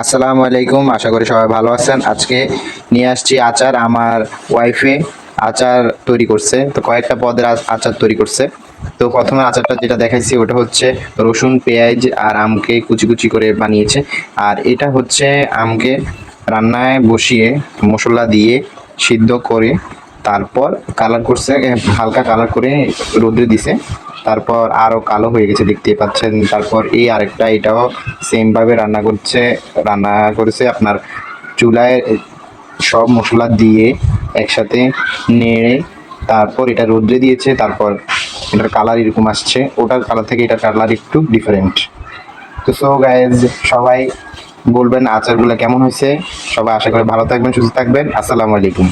আসসালামু আলাইকুম, আশা করি সবাই ভালো আছেন। আজকে নিয়ে আসছি আচার। আমার ওয়াইফে আচার তৈরি করছে, তো কয়েকটা পদের আচার তৈরি করছে। তো প্রথমে আচারটা যেটা দেখাইছি ওটা হচ্ছে রসুন, পেঁয়াজ আর আমকে কুচি কুচি করে বানিয়েছে। আর এটা হচ্ছে আমকে রান্নায় বসিয়ে মশলা দিয়ে সিদ্ধ করে তারপর কালার করছে, হালকা কালার করে রোদে দিছে। তারপর আরো কালো হয়ে গেছে, দেখতেই পাচ্ছেন। তারপর এই আরেকটা, এটাও সেম ভাবে রান্না করেছে আপনার চুলায় সব মশলা দিয়ে একসাথে নেড়ে তারপর এটা রোদ্রে দিয়েছে। তারপর এটার কালার এরকম আসছে, ওটার কালার থেকে এটার কালার একটু ডিফারেন্ট। তো সো গাইজ, সবাই বলবেন আচারগুলো কেমন হয়েছে। সবাই আশা করি ভালো থাকবেন, সুস্থ থাকবেন। আসসালামু আলাইকুম।